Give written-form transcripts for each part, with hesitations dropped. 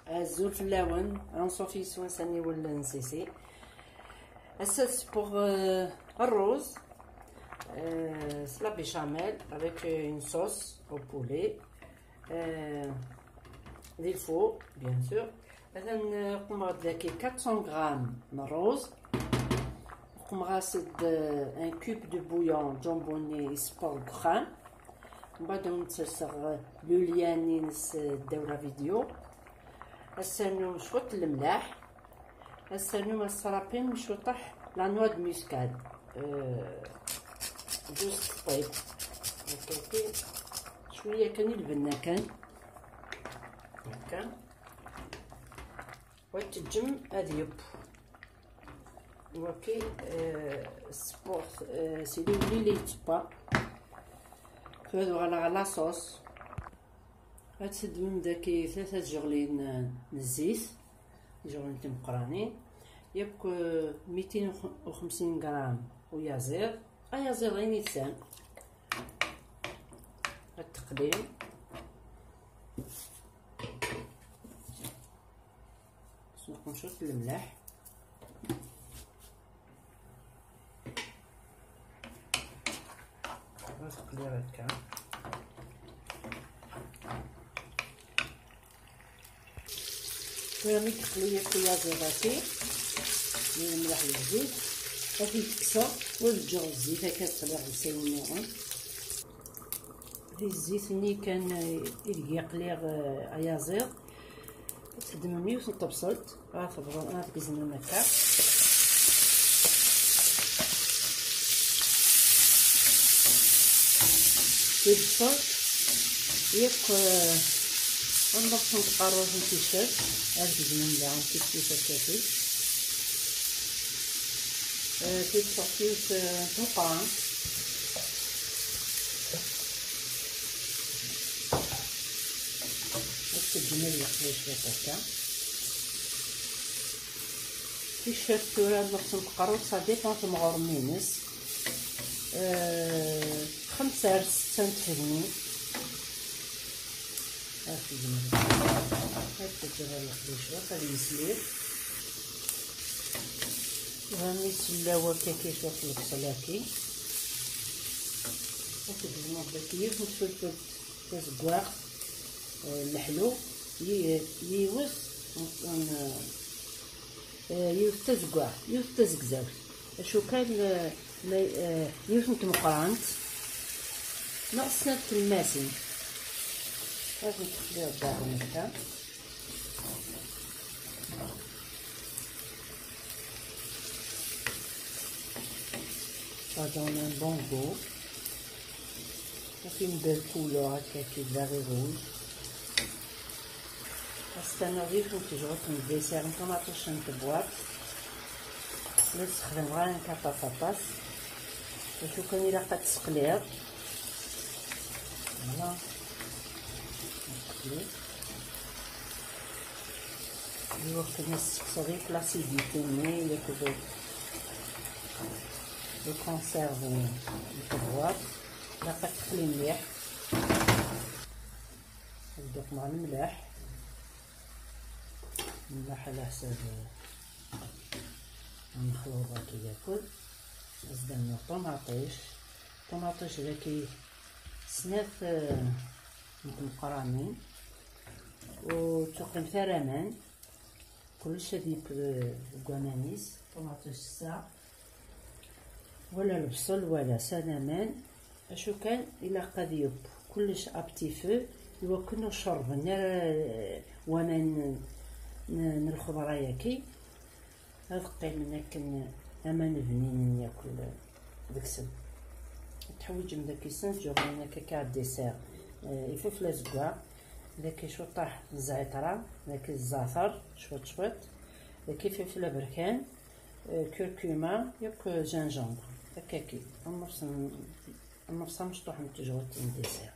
الزول في اللون غنصوفي سوانساني ولا نسيسي. اساس بوغ الروز la béchamel avec une sauce au poulet, des faux bien sûr. نقوم غاداكي 400 غرام من الروز، نقوم غاسد ان كوب دو بويون جامبوني سبور كريم، من بعد نتسرسغ لولياني داوره فيديو. السانو مشوط الملاح، السانو السرابين مشوطح لا نوا دو موسكاد جوج طيب هكاكي شويه كان البنا كان هكا وتجم هذيب وكي سبور سي لي لي تبا كادو على لاصوص. غتسد من داكي 3 جغلين الزيت، جغلين تمقرانين، يبقى 250 غرام ويازير، يازير غير نيتسان التقليم. نشوف الملح نقلي هكا شويه من تقليه زيتاتي من الملح والزيت هادي تكسر ونرجعو الزيت هكا تقلي غسيل في الزيت ملي كان يلقى قليغ ايازير تخدم ميوس طبسلت غتكزنو هكا البصل ياك غنضربو نقروه نتيشيرت غنكزنو مليح نتيشيرت كافي كيتصفيو طنقران الجمال يقلي شويه هكا في الشيرتو هاد الوقت نقروه صا ديبون تمغور مينس 5 ل 6 تفهمي هاكي الجمال هاكا الجمال يقلي شويه غادي يسلير وهاني السلاوه كاكي شويه في البصل هاكي وتقلبو هكاكي وتفلفل تزكواغ الحلو يوز تزكواغ يوز تزكزاو شو كان يوز مقرانت ناقصنا الماسين هاك نخليو الداخل هكا ça donne un bon goût. Ça fait une belle couleur avec vert et rouge. استنى تجربة الديسير مطماطيش نتبوات نسخدم غير كطاطاطاس وشو كان إلا قد تسقلير فوالا نقلي الوقت نسقسو غير لاسيديتي مي إلا كدو الكونسيرف نتبوات إلا قد تقلي مليح نبداو مع الملاح الملح على حساب المخلوطات ياكل. زدنا طماطيش ذاكي سناف مقرانين وتقن ثرمان كلش هذيك الكوانانيس طماطيش الساع ولا البصل ولا سلمان اشو كان الا قد كلش ابتي فو يوكلنا الشرب وانا الخضره ياكي هاد قيم لكن امان بنين ياكل داكسن تحويج من داك السن جوغنا كاع الديسير يفوف لازكوا داك شطاح الزعتره داك الزعتر شويه داك فلفل بركان كركمه ياك جنجبر هكاكي النص مشطوح من تجوت الديسير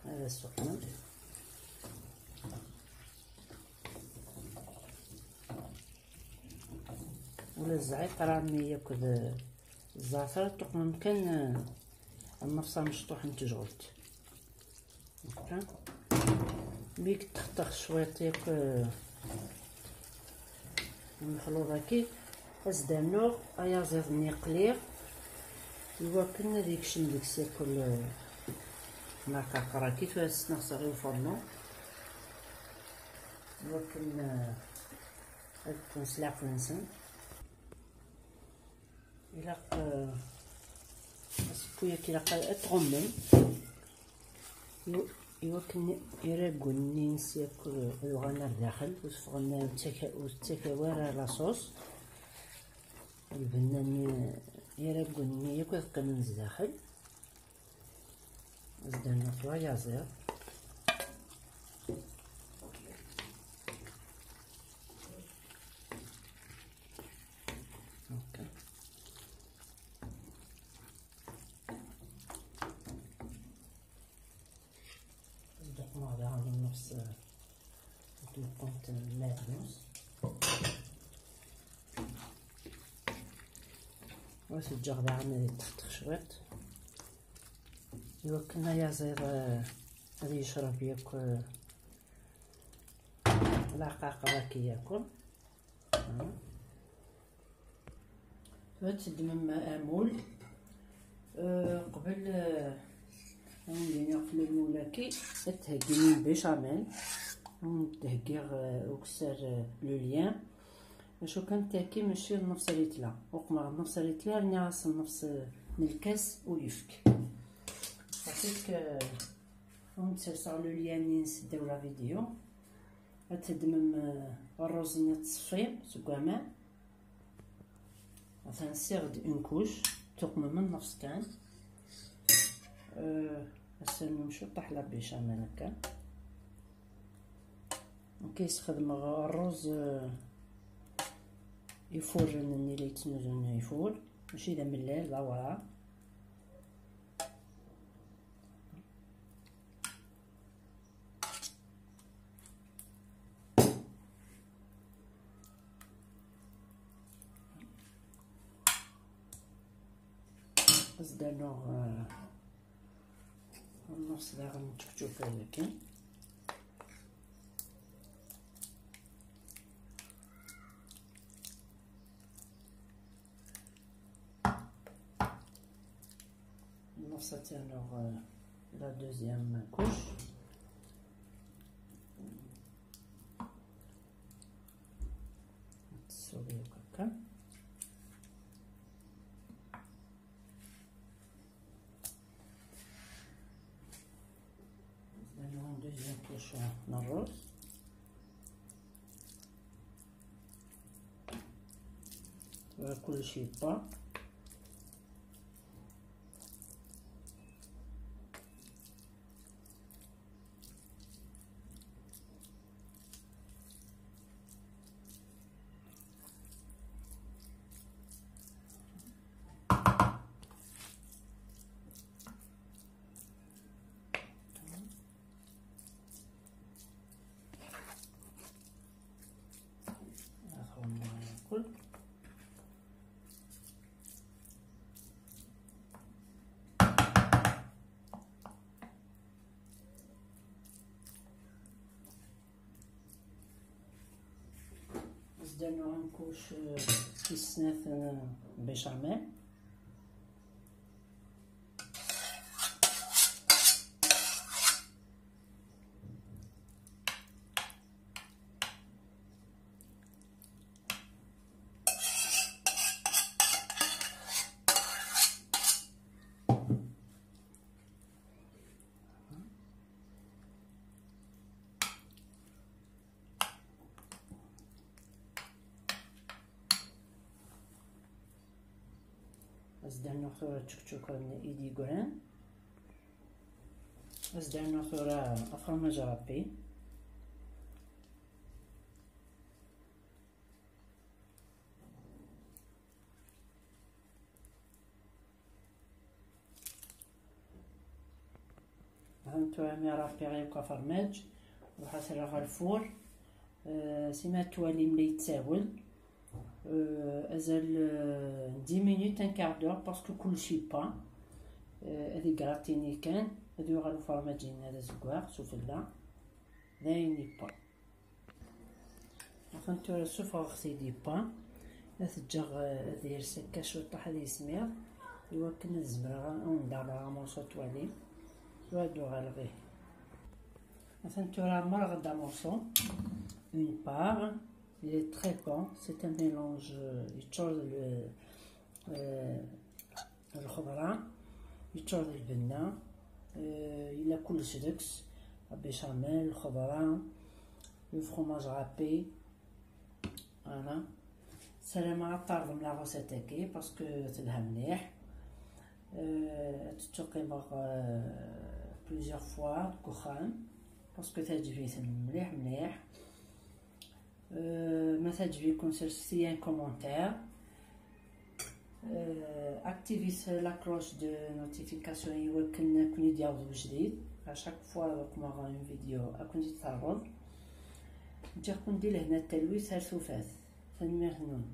هذا السخن ولا الزعتر مي ياكل الزعتر تقوم كان النفس مشطوح نتجوت هكا بيك تختار شويط ياك المخلوط هاكي أزدانو أيا زادني قليل إوا كنا ديك شنديك سيكل مع كاكراكي فاسنا صغير فرنو إوا كنا نسلع فنسن إلا سكويا كي لاقا تغمن إوا كنا يراكوني نسيكل الغنا داخل وصفغنا وتكاوار لاصوص البنان يراكوني ياك كنز داخل زدنا شوية زير هكا زدنا على نفس الكونت المعدنوس وسجغ داعنا تختخ شويط إوا كنا يا زير غادي يشرب ياك لاقاقرا كي ياكل تدمم امول قبل ندير نقفل المولاكي تهكيني البيشاميل تهكيغ وكسر لوليان شو كان تاكي ماشي نفس ريتلا وقمر نفس ريتلا راني غاصل نفس الكاس ويفك عطيك ونتسرسع لوليان اللي نسداو لا فيديو تدمم الروز اللي تصفي سكوامان غنسيغد اون كوش تقمم من نفس كان نمشيو طاح لا بيشاميل هكا وكيستخدم الروز يفور اللي يتنوزون يفور ماشي دا ملال لا ورا زدانو النص دا غنتشوف هكا النص تاعو لا دوزيام كوش نتسوي هكا دوزيام كوش من الرز كلشي يطا ناكل زدنا غنكوش كيسنات بيشاميل زدنا ثورة تشكشوكا ايدي غران زدنا ثورة فرماج رابي هانتو عمي رابي غيبقى فرماج وحاسرها الفور سيما توالي ملي يتساول ازال 10 مينوت ان كار دور باسكو كلشي با هادي كراتيني كان هادو غالو فرماجين هذا زكواغ سفلا دايني با فهمتوا شوف غسي دي با تجغ دير سكه شو طاح لي سمير ايوا كنا الزبره ندار مورسو توالي وادو غالغيه فهمتوا راه مرغ دا مورسو اون بار il est très bon c'est un mélange يتشرب الخضره يتشرب البنه il a كلشي داكس بيشاميل الخضره لو فرomage râpé فوالا سلام على الطرد من لا غوسيت هاكي باسكو تلها مليح تتقيمغ بليزيور فوا كوخان باسكو تعجبني مليح مليح ما تعجبكم سيرسي ان كومونتير اكتيفي لا كلوش دو نوتيفيكاسيون يمكن كون يديروا جديد اشاك فوا كما غا فيديو اكون تتعرض نجيكم ندير هنا التلويث هالسوفات ثاني مغنون